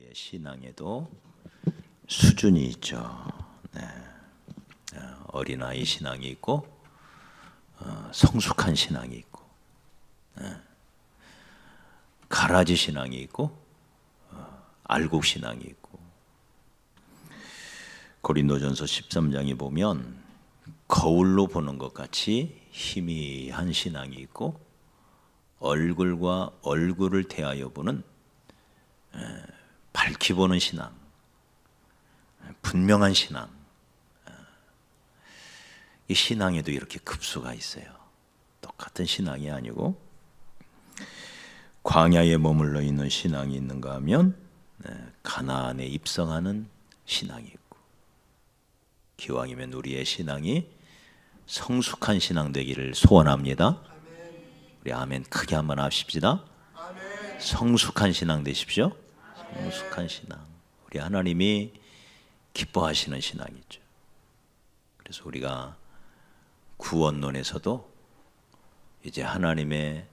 우리의 신앙에도 수준이 있죠. 네. 어린아이 신앙이 있고 성숙한 신앙이 있고 가라지 신앙이 있고 알곡 신앙이 있고. 고린도전서 13장에 보면 거울로 보는 것 같이 희미한 신앙이 있고 얼굴과 얼굴을 대하여 보는 밝히 보는 신앙, 분명한 신앙. 이 신앙에도 이렇게 급수가 있어요. 똑같은 신앙이 아니고 광야에 머물러 있는 신앙이 있는가 하면 가나안에 입성하는 신앙이 있고, 기왕이면 우리의 신앙이 성숙한 신앙 되기를 소원합니다. 우리 아멘 크게 한번 합시다. 성숙한 신앙 되십시오. 성숙한 신앙, 우리 하나님이 기뻐하시는 신앙이죠. 그래서 우리가 구원론에서도 이제 하나님의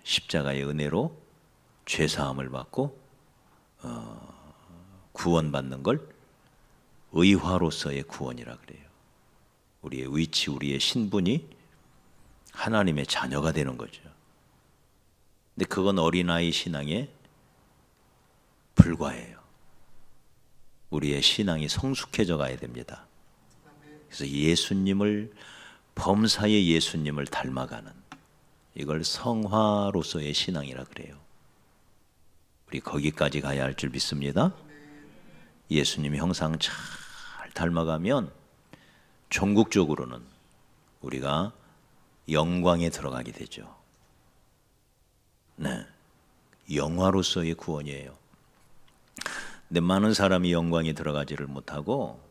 십자가의 은혜로 죄사함을 받고 구원받는 걸 의화로서의 구원이라 그래요. 우리의 위치, 우리의 신분이 하나님의 자녀가 되는 거죠. 근데 그건 어린아이 신앙에 불과해요. 우리의 신앙이 성숙해져 가야 됩니다. 그래서 예수님을, 범사의 예수님을 닮아가는, 이걸 성화로서의 신앙이라 그래요. 우리 거기까지 가야 할 줄 믿습니다. 예수님 형상 잘 닮아가면 종국적으로는 우리가 영광에 들어가게 되죠. 네, 영화로서의 구원이에요. 근데 많은 사람이 영광에 들어가지를 못하고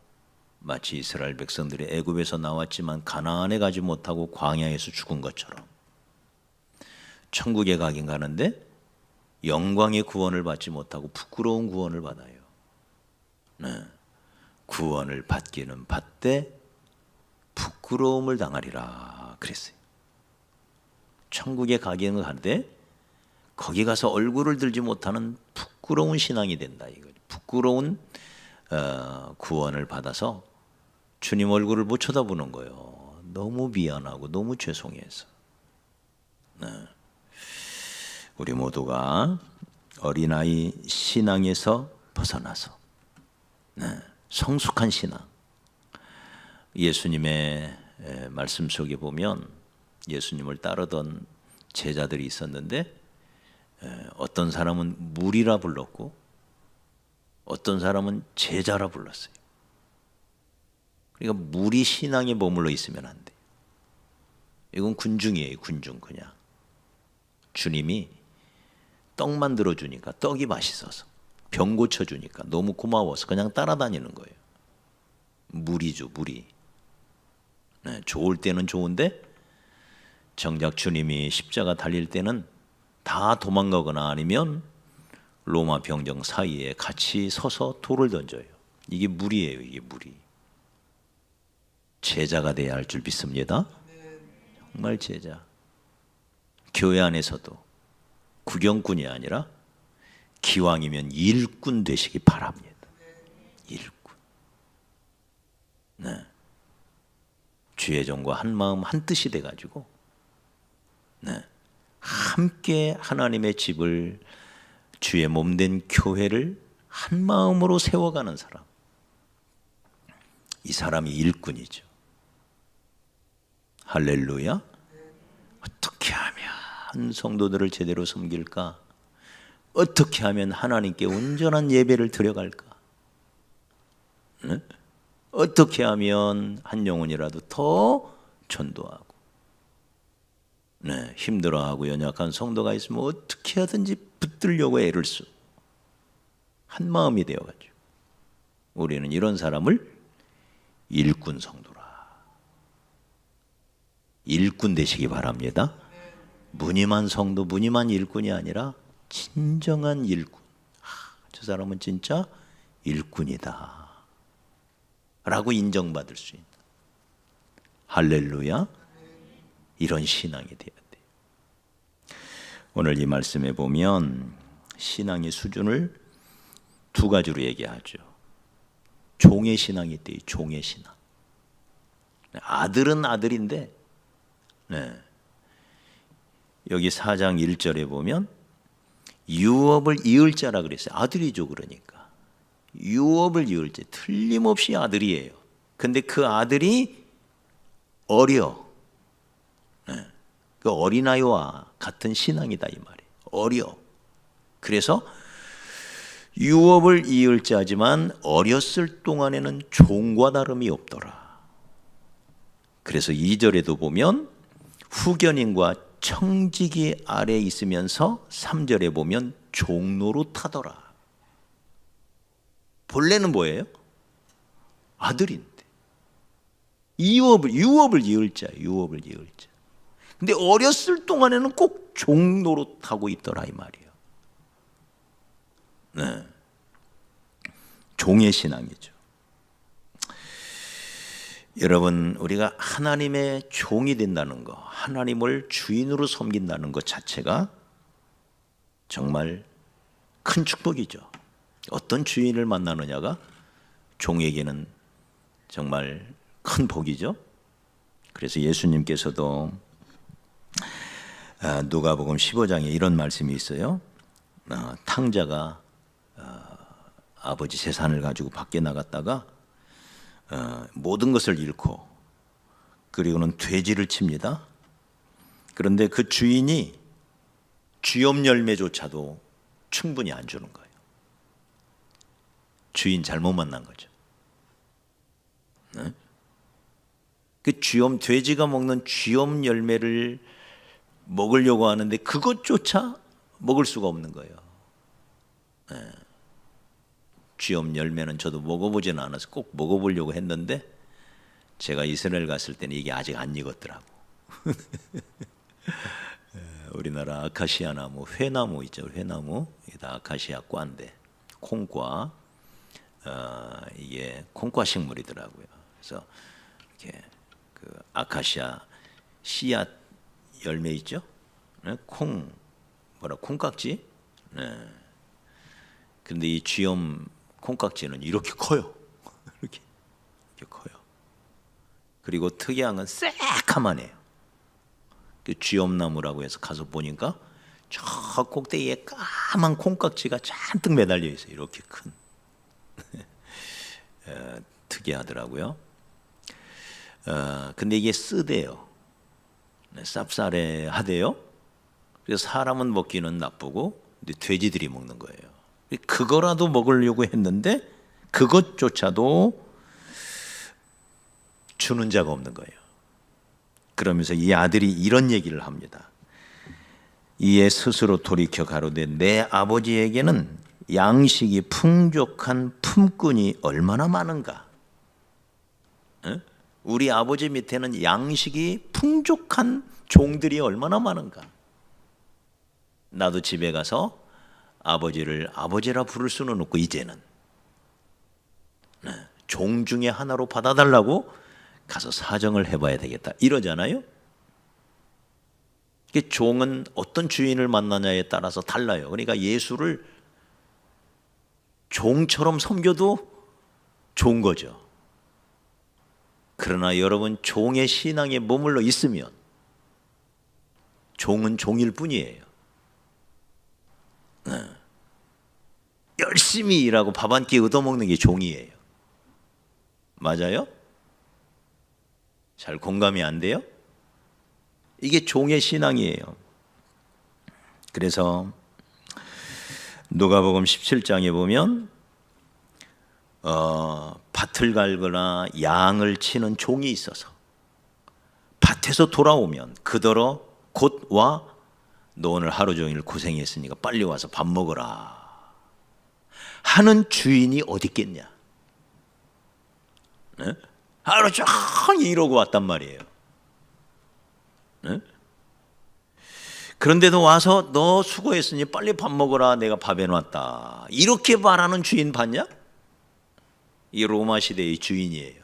마치 이스라엘 백성들이 애굽에서 나왔지만 가나안에 가지 못하고 광야에서 죽은 것처럼 천국에 가긴 가는데 영광의 구원을 받지 못하고 부끄러운 구원을 받아요. 네. 구원을 받기는 받되 부끄러움을 당하리라 그랬어요. 천국에 가기는 가는데 거기 가서 얼굴을 들지 못하는 부끄러운 신앙이 된다 이거죠. 부끄러운 구원을 받아서 주님 얼굴을 못 쳐다보는 거예요. 너무 미안하고 너무 죄송해서. 네. 우리 모두가 어린아이 신앙에서 벗어나서 성숙한 신앙. 예수님의 말씀 속에 보면 예수님을 따르던 제자들이 있었는데 어떤 사람은 무리라 불렀고 어떤 사람은 제자라 불렀어요. 그러니까 무리 신앙에 머물러 있으면 안 돼요. 이건 군중이에요. 군중. 그냥 주님이 떡 만들어 주니까, 떡이 맛있어서, 병 고쳐 주니까 너무 고마워서 그냥 따라다니는 거예요. 무리죠, 무리. 네, 좋을 때는 좋은데 정작 주님이 십자가 달릴 때는 다 도망가거나 아니면 로마 병정 사이에 같이 서서 돌을 던져요. 이게 무리예요. 이게 무리. 제자가 돼야 할 줄 믿습니다. 정말 제자. 교회 안에서도 구경꾼이 아니라 기왕이면 일꾼 되시기 바랍니다. 일꾼. 네. 주의 종과 한 마음 한 뜻이 돼가지고 함께 하나님의 집을, 주의 몸된 교회를 한 마음으로 세워가는 사람. 이 사람이 일꾼이죠. 할렐루야. 어떻게 하면 성도들을 제대로 섬길까? 어떻게 하면 하나님께 온전한 예배를 드려갈까? 네? 어떻게 하면 한 영혼이라도 더 전도하고, 힘들어하고 연약한 성도가 있으면 어떻게 하든지 붙들려고 애를 쓰고 한 마음이 되어가지고 우리는 이런 사람을 일꾼 성도라. 일꾼 되시기 바랍니다. 무늬만 성도, 무늬만 일꾼이 아니라 진정한 일꾼. 저 사람은 진짜 일꾼이다 라고 인정받을 수 있는, 할렐루야. 이런 신앙이 되어야 돼요. 오늘 이 말씀에 보면 신앙의 수준을 두 가지로 얘기하죠. 종의 신앙이 있대요. 종의 신앙. 아들은 아들인데, 네. 여기 4장 1절에 보면 유업을 이을 자라 그랬어요. 아들이죠. 그러니까 유업을 이을 자, 틀림없이 아들이에요. 근데 그 아들이 어려. 네. 그 어린아이와 같은 신앙이다 이 말이에요. 어려. 그래서 유업을 이을 자지만 어렸을 동안에는 종과 다름이 없더라. 그래서 2절에도 보면 후견인과 청지기 아래 있으면서 3절에 보면 종노릇하더라. 본래는 뭐예요? 아들인데 유업을 이을 자, 유업을 이을 자. 근데 어렸을 동안에는 꼭 종노릇하고 있더라 이 말이에요. 네. 종의 신앙이죠. 여러분, 우리가 하나님의 종이 된다는 것, 하나님을 주인으로 섬긴다는 것 자체가 정말 큰 축복이죠. 어떤 주인을 만나느냐가 종에게는 정말 큰 복이죠. 그래서 예수님께서도 누가복음 15장에 이런 말씀이 있어요. 탕자가 아버지 재산을 가지고 밖에 나갔다가 모든 것을 잃고 그리고는 돼지를 칩니다. 그런데 그 주인이 쥐엄 열매조차도 충분히 안 주는 거예요. 주인 잘못 만난 거죠. 네? 그 돼지가 먹는 쥐엄 열매를 먹으려고 하는데 그것조차 먹을 수가 없는 거예요. 네. 쥐엄 열매는 저도 먹어보지는 않아서 꼭 먹어보려고 했는데 제가 이스라엘 갔을 때는 이게 아직 안 익었더라고. 우리나라 아카시아 나무, 회나무 있죠. 회나무 이게 다 아카시아 과인데 콩과 이게 콩과 식물이더라고요. 그래서 이렇게 그 아카시아 씨앗 열매 있죠. 네? 콩깍지. 네. 근데 이 쥐엄 콩깍지는 이렇게 커요. 이렇게 커요. 그리고 특이한 건 새까만 해요. 그 쥐엄나무라고 해서 가서 보니까 저 꼭대기에 까만 콩깍지가 잔뜩 매달려 있어요. 이렇게 큰. 특이하더라고요. 근데 이게 쓰대요. 쌉싸래하대요. 그래서 사람은 먹기는 나쁘고 근데 돼지들이 먹는 거예요. 그거라도 먹으려고 했는데 그것조차도 주는 자가 없는 거예요. 그러면서 이 아들이 이런 얘기를 합니다. 이에 스스로 돌이켜 가로되 내 아버지에게는 양식이 풍족한 품꾼이 얼마나 많은가. 우리 아버지 밑에는 양식이 풍족한 종들이 얼마나 많은가. 나도 집에 가서 아버지를 아버지라 부를 수는 없고 이제는 종 중에 하나로 받아달라고 가서 사정을 해봐야 되겠다 이러잖아요. 종은 어떤 주인을 만나냐에 따라서 달라요. 그러니까 예수를 종처럼 섬겨도 좋은 거죠. 그러나 여러분 종의 신앙에 머물러 있으면 종은 종일 뿐이에요. 열심히 일하고 밥 한 끼 얻어먹는 게 종이에요. 맞아요? 잘 공감이 안 돼요? 이게 종의 신앙이에요. 그래서 누가복음 17장에 보면 밭을 갈거나 양을 치는 종이 있어서 밭에서 돌아오면 그더러 곧 와 너 오늘 하루 종일 고생했으니까 빨리 와서 밥 먹어라 하는 주인이 어디 있겠냐. 네? 하루 종일 이러고 왔단 말이에요. 네? 그런데도 와서 너 수고했으니 빨리 밥 먹어라 내가 밥 해놨다 이렇게 말하는 주인 봤냐? 이 로마 시대의 주인이에요.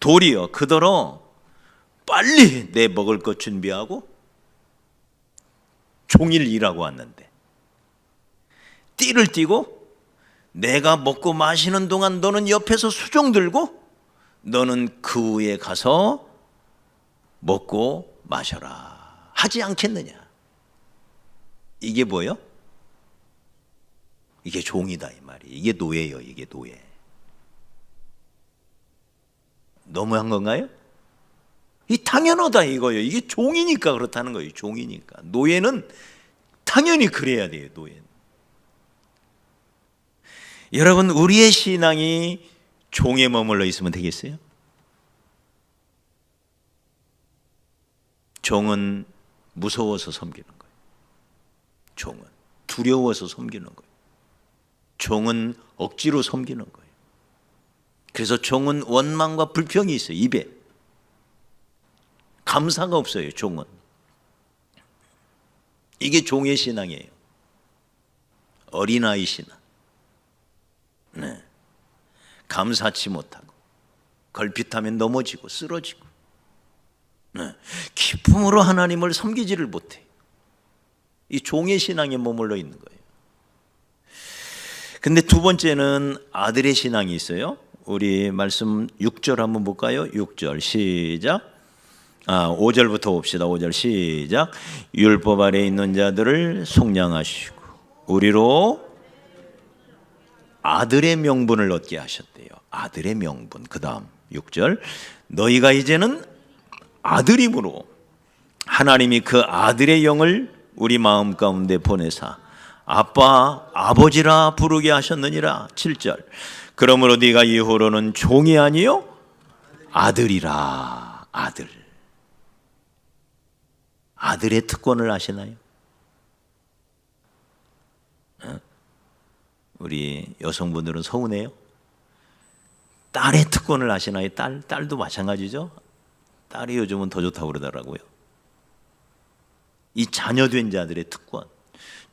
도리어 그더러 빨리 내 먹을 것 준비하고 종일 일하고 왔는데 띠를 띠고 내가 먹고 마시는 동안 너는 옆에서 수종 들고 너는 그 위에 가서 먹고 마셔라 하지 않겠느냐. 이게 뭐예요? 이게 종이다 이 말이. 이게 노예예요. 이게 노예. 너무한 건가요? 이 당연하다 이거예요. 이게 종이니까 그렇다는 거예요. 종이니까. 노예는 당연히 그래야 돼요. 노예는. 여러분, 우리의 신앙이 종에 머물러 있으면 되겠어요? 종은 무서워서 섬기는 거예요. 종은 두려워서 섬기는 거예요. 종은 억지로 섬기는 거예요. 그래서 종은 원망과 불평이 있어요. 입에 감사가 없어요. 종은. 이게 종의 신앙이에요. 어린아이 신앙. 네. 감사치 못하고 걸핏하면 넘어지고 쓰러지고, 네. 기쁨으로 하나님을 섬기지를 못해요. 이 종의 신앙에 머물러 있는 거예요. 근데 두 번째는 아들의 신앙이 있어요. 우리 말씀 6절 한번 볼까요? 6절 시작. 5절부터 봅시다. 5절 시작. 율법 아래 있는 자들을 속량하시고 우리로 아들의 명분을 얻게 하셨대요. 아들의 명분. 그 다음 6절. 너희가 이제는 아들임으로 하나님이 그 아들의 영을 우리 마음 가운데 보내사 아빠 아버지라 부르게 하셨느니라. 7절. 그러므로 네가 이후로는 종이 아니요 아들이라. 아들. 아들의 특권을 아시나요? 우리 여성분들은 서운해요. 딸의 특권을 아시나요? 딸도 마찬가지죠. 딸이 요즘은 더 좋다고 그러더라고요. 이 자녀된 자들의 특권.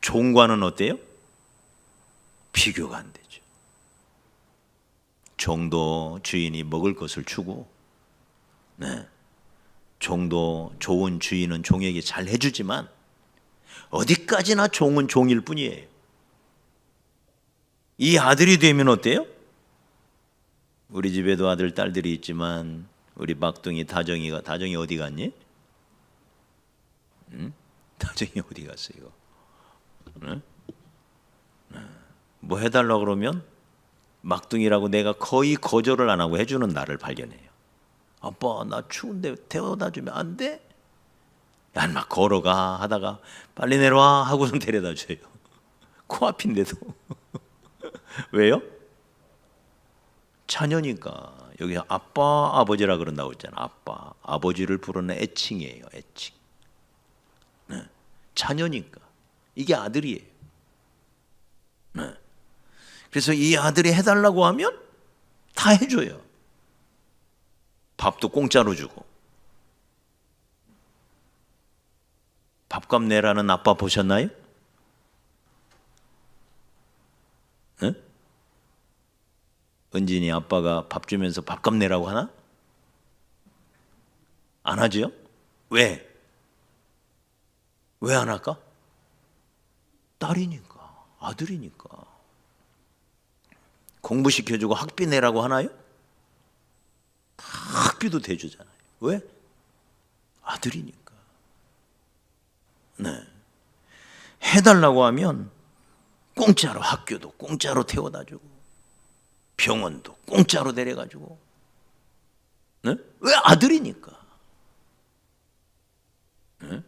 종과는 어때요? 비교가 안 되죠. 종도 주인이 먹을 것을 주고, 네. 종도 좋은 주인은 종에게 잘 해주지만 어디까지나 종은 종일 뿐이에요. 이 아들이 되면 어때요? 우리 집에도 아들 딸들이 있지만 우리 막둥이 다정이 어디 갔니? 응? 다정이 어디 갔어 이거? 응? 뭐 해달라고 그러면 막둥이라고 내가 거의 거절을 안 하고 해주는 나를 발견해요. 아빠 나 추운데 데워다 주면 안 돼? 야 막 걸어가 하다가 빨리 내려와 하고선 데려다 줘요. 코앞인데도. 왜요? 자녀니까. 여기 아빠 아버지라 그런다고 했잖아. 아빠 아버지를 부르는 애칭이에요. 애칭. 네. 자녀니까. 이게 아들이에요. 네. 그래서 이 아들이 해달라고 하면 다 해줘요. 밥도 공짜로 주고. 밥값 내라는 아빠 보셨나요? 네? 은진이 아빠가 밥 주면서 밥값 내라고 하나? 안 하지요? 왜? 왜 안 할까? 딸이니까, 아들이니까. 공부시켜주고 학비 내라고 하나요? 학비도 대주잖아요. 왜? 아들이니까. 네. 해달라고 하면 공짜로 학교도 공짜로 태워다주고 병원도 공짜로 데려가지고. 네? 왜? 아들이니까. 네?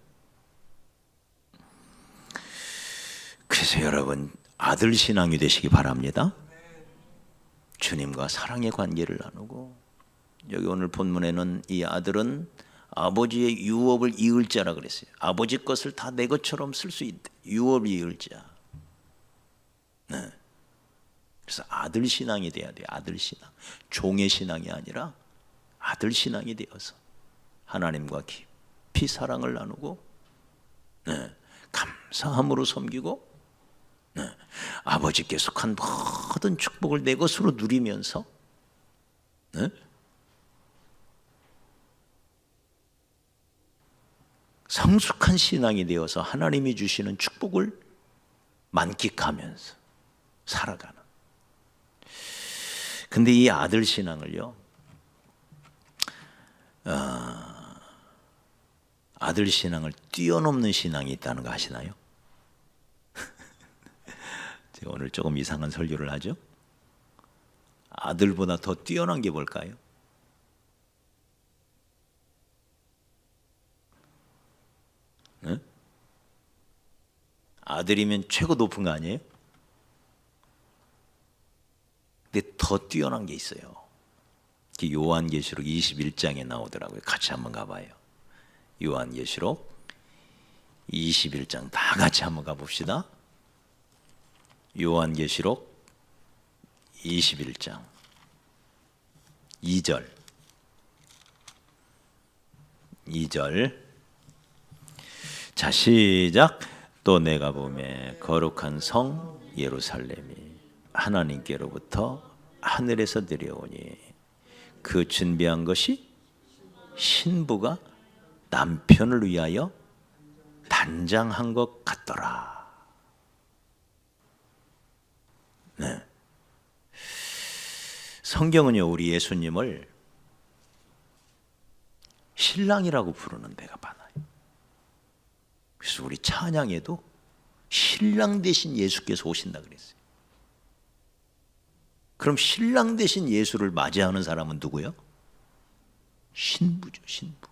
그래서 여러분 아들 신앙이 되시기 바랍니다. 주님과 사랑의 관계를 나누고, 여기 오늘 본문에는 이 아들은 아버지의 유업을 이을 자라 그랬어요. 아버지 것을 다 내 것처럼 쓸 수 있대. 유업을 이을 자. 네. 그래서 아들 신앙이 돼야 돼요. 아들 신앙. 종의 신앙이 아니라 아들 신앙이 되어서 하나님과 깊이 사랑을 나누고, 네. 감사함으로 섬기고, 네. 아버지께 속한 모든 축복을 내 것으로 누리면서, 네. 성숙한 신앙이 되어서 하나님이 주시는 축복을 만끽하면서 살아가는. 근데 이 아들 신앙을요, 아들 신앙을 뛰어넘는 신앙이 있다는 거 아시나요? 제가 오늘 조금 이상한 설교를 하죠. 아들보다 더 뛰어난 게 뭘까요? 네? 아들이면 최고 높은 거 아니에요? 근데 더 뛰어난 게 있어요. 요한계시록 21장에 나오더라고요. 같이 한번 가봐요. 요한계시록 21장 다 같이 한번 가봅시다. 요한계시록 21장 2절 자 시작. 또 내가 보매 거룩한 성 예루살렘이 하나님께로부터 하늘에서 내려오니 그 준비한 것이 신부가 남편을 위하여 단장한 것 같더라. 네. 성경은요, 우리 예수님을 신랑이라고 부르는 데가 많아요. 그래서 우리 찬양에도 신랑 대신 예수께서 오신다 그랬어요. 그럼 신랑 대신 예수를 맞이하는 사람은 누구요? 신부죠, 신부.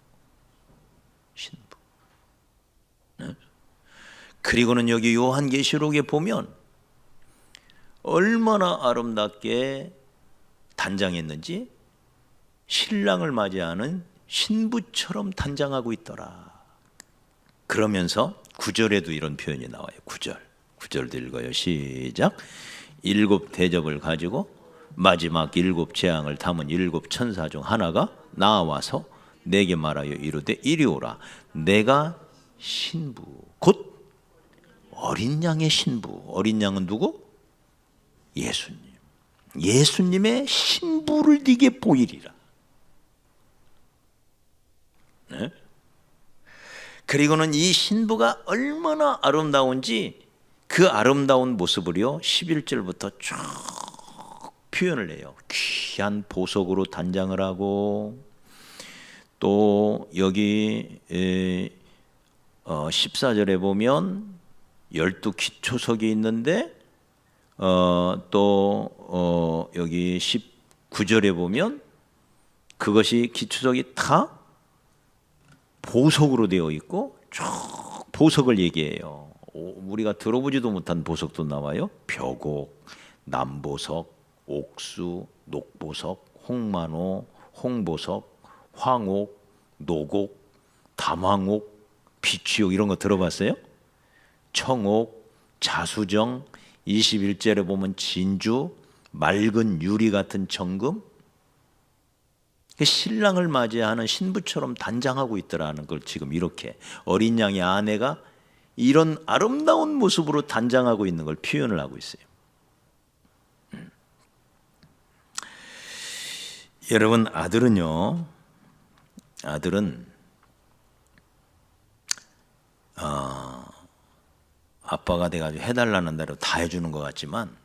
네? 그리고는 여기 요한계시록에 보면 얼마나 아름답게 단장했는지 신랑을 맞이하는 신부처럼 단장하고 있더라. 그러면서 9절에도 이런 표현이 나와요. 9절도 읽어요. 시작. 7 대접을 가지고 마지막 7 재앙을 담은 7 천사 중 하나가 나와서 내게 말하여 이르되 이리 오라. 내가 신부 곧 어린 양의 신부. 어린 양은 누구? 예수님. 예수님의 신부를 네게 보이리라. 네? 그리고는 이 신부가 얼마나 아름다운지 그 아름다운 모습을요 11절부터 쭉 표현을 해요. 귀한 보석으로 단장을 하고 또 여기 14절에 보면 12 기초석이 있는데 또 여기 19절에 보면 그것이 기초석이 다 보석으로 되어 있고 쭉 보석을 얘기해요. 우리가 들어보지도 못한 보석도 나와요. 벽옥, 남보석, 옥수, 녹보석, 홍만호, 홍보석, 황옥, 노곡, 담황옥, 비취옥 이런 거 들어봤어요? 청옥, 자수정, 21절에 보면 진주, 맑은 유리 같은 정금. 신랑을 맞이하는 신부처럼 단장하고 있더라는 걸 지금 이렇게 어린 양의 아내가 이런 아름다운 모습으로 단장하고 있는 걸 표현을 하고 있어요. 여러분, 아들은 아빠가 돼가지고 해달라는 대로 다 해주는 것 같지만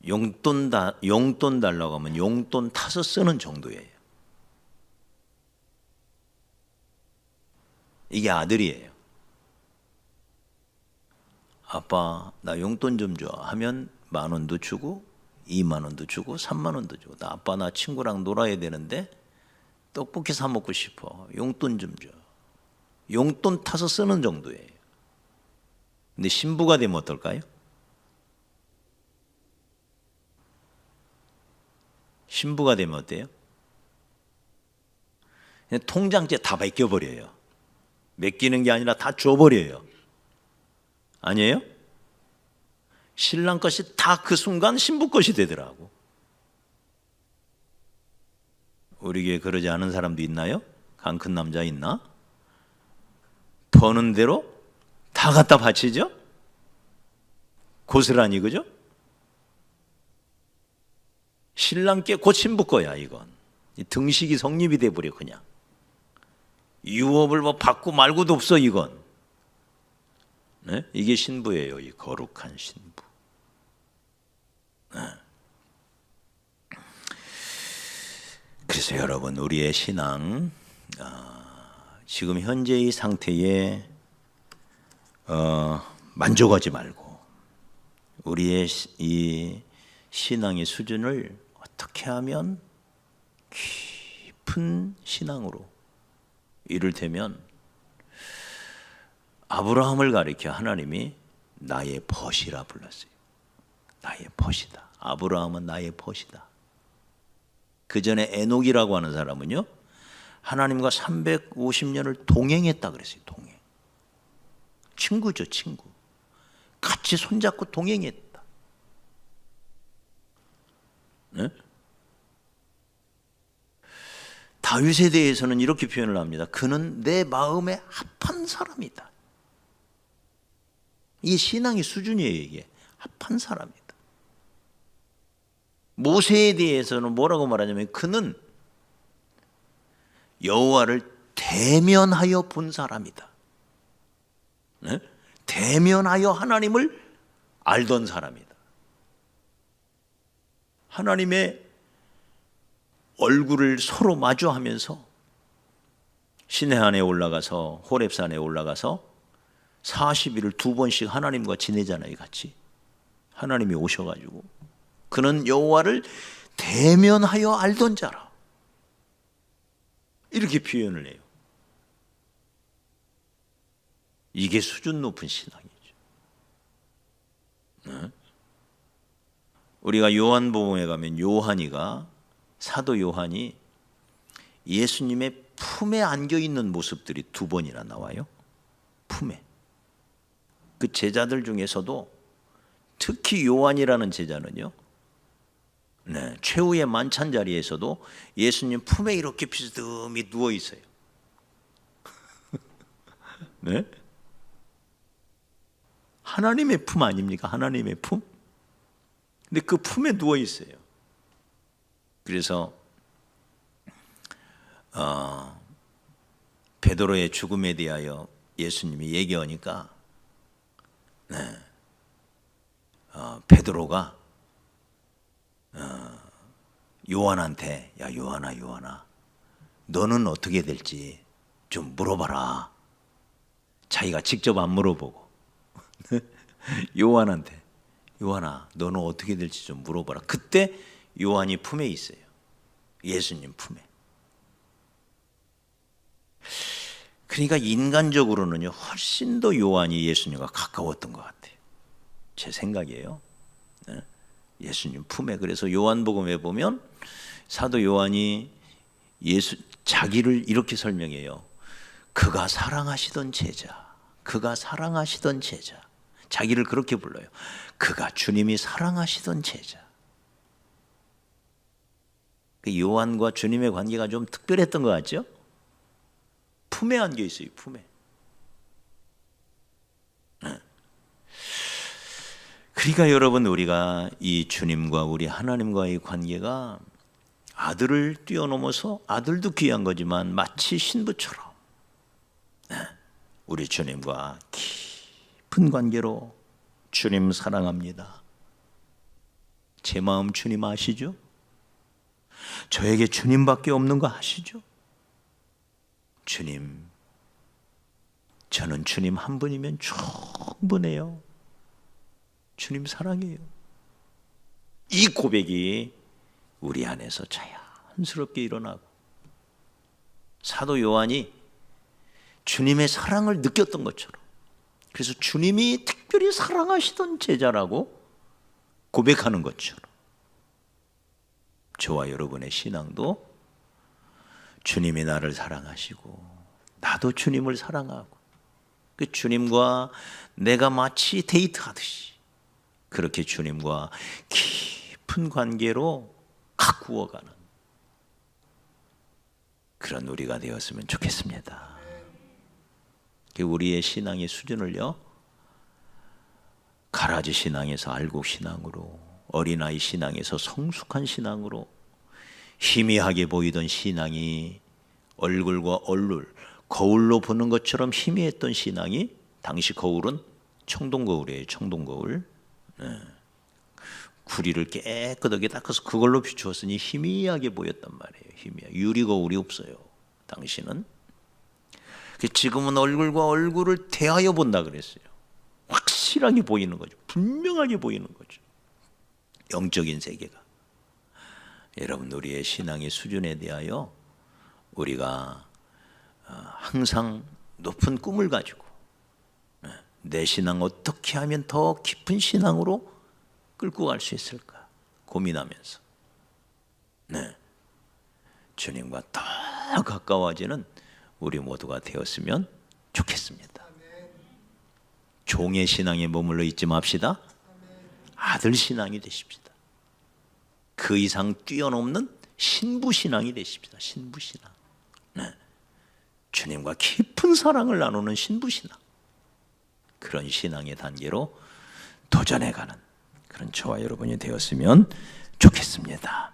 용돈 달라고 하면 용돈 타서 쓰는 정도예요. 이게 아들이에요. 아빠 나 용돈 좀 줘 하면 10,000원도 주고 20,000원도 주고 30,000원도 주고 아빠 나 친구랑 놀아야 되는데 떡볶이 사 먹고 싶어. 용돈 좀 줘. 용돈 타서 쓰는 정도예요. 근데 신부가 되면 어떨까요? 신부가 되면 어때요? 그냥 통장째 다 맡겨버려요. 맡기는 게 아니라 다 줘버려요. 아니에요? 신랑 것이 다 그 순간 신부 것이 되더라고. 우리 교회 그러지 않은 사람도 있나요? 강 큰 남자 있나? 버는 대로 다 갖다 바치죠? 고스란히, 그죠? 신랑께 곧 신부 거야 이건. 등식이 성립이 돼버려. 그냥 유업을 뭐 받고 말고도 없어 이건. 네? 이게 신부예요. 이 거룩한 신부. 네. 그래서 여러분, 우리의 신앙, 지금 현재의 상태에 만족하지 말고 우리의 이 신앙의 수준을 어떻게 하면 깊은 신앙으로, 이를테면 아브라함을 가리켜 하나님이 나의 벗이라 불렀어요. 나의 벗이다. 아브라함은 나의 벗이다. 그 전에 에녹이라고 하는 사람은요, 하나님과 350년을 동행했다 그랬어요. 동행. 친구죠, 친구. 같이 손잡고 동행했다. 네? 다윗에 대해서는 이렇게 표현을 합니다. 그는 내 마음에 합한 사람이다. 이게 신앙의 수준이에요. 이게 합한 사람이다. 모세에 대해서는 뭐라고 말하냐면 그는 여호와를 대면하여 본 사람이다. 네? 대면하여 하나님을 알던 사람이다. 하나님의 얼굴을 서로 마주하면서 시내산에 올라가서, 호렙산에 올라가서 40일을 2번씩 하나님과 지내잖아요. 같이 하나님이 오셔가지고 그는 여호와를 대면하여 알던 자라, 이렇게 표현을 해요. 이게 수준 높은 신앙이죠. 네? 우리가 요한복음에 가면 사도 요한이 예수님의 품에 안겨 있는 모습들이 2번이나 나와요. 품에. 그 제자들 중에서도 특히 요한이라는 제자는요, 네, 최후의 만찬 자리에서도 예수님 품에 이렇게 비스듬히 누워 있어요. 네? 하나님의 품 아닙니까? 하나님의 품? 근데 그 품에 누워 있어요. 그래서 베드로의 죽음에 대하여 예수님이 얘기하니까, 네, 베드로가 요한한테, 야 요한아, 너는 어떻게 될지 좀 물어봐라. 자기가 직접 안 물어보고 요한한테, 요한아, 너는 어떻게 될지 좀 물어봐라. 그때 요한이 품에 있어요. 예수님 품에. 그러니까 인간적으로는요, 훨씬 더 요한이 예수님과 가까웠던 것 같아요. 제 생각이에요. 네? 예수님 품에. 그래서 요한복음에 보면 사도 요한이 자기를 이렇게 설명해요. 그가 사랑하시던 제자, 그가 사랑하시던 제자. 자기를 그렇게 불러요. 그가 주님이 사랑하시던 제자. 그 요한과 주님의 관계가 좀 특별했던 것 같죠? 품에 안겨 있어요. 품에. 그러니까 여러분, 우리가 이 주님과 우리 하나님과의 관계가 아들을 뛰어넘어서, 아들도 귀한 거지만 마치 신부처럼 우리 주님과 깊은 관계로, 주님 사랑합니다. 제 마음 주님 아시죠? 저에게 주님밖에 없는 거 아시죠? 주님, 저는 주님 한 분이면 충분해요. 주님 사랑해요. 이 고백이 우리 안에서 자연스럽게 일어나고, 사도 요한이 주님의 사랑을 느꼈던 것처럼, 그래서 주님이 특별히 사랑하시던 제자라고 고백하는 것처럼, 저와 여러분의 신앙도 주님이 나를 사랑하시고 나도 주님을 사랑하고, 그 주님과 내가 마치 데이트하듯이 그렇게 주님과 깊은 관계로 가꾸어가는 그런 우리가 되었으면 좋겠습니다. 우리의 신앙의 수준을요, 가라지 신앙에서 알곡 신앙으로, 어린아이 신앙에서 성숙한 신앙으로, 희미하게 보이던 신앙이 얼굴과 거울로 보는 것처럼 희미했던 신앙이, 당시 거울은 청동거울이에요. 청동거울. 구리를 깨끗하게 닦아서 그걸로 비추었으니 희미하게 보였단 말이에요. 희미하게. 유리거울이 없어요. 당신은. 지금은 얼굴과 얼굴을 대하여 본다 그랬어요. 확실하게 보이는 거죠. 분명하게 보이는 거죠. 영적인 세계가. 여러분, 우리의 신앙의 수준에 대하여 우리가 항상 높은 꿈을 가지고 내 신앙 어떻게 하면 더 깊은 신앙으로 끌고 갈 수 있을까 고민하면서 주님과 더 가까워지는 우리 모두가 되었으면 좋겠습니다. 종의 신앙에 머물러 있지 맙시다. 아들 신앙이 되십시다. 그 이상 뛰어넘는 신부 신앙이 되십시다. 신부 신앙. 주님과 깊은 사랑을 나누는 신부 신앙. 그런 신앙의 단계로 도전해가는 그런 저와 여러분이 되었으면 좋겠습니다.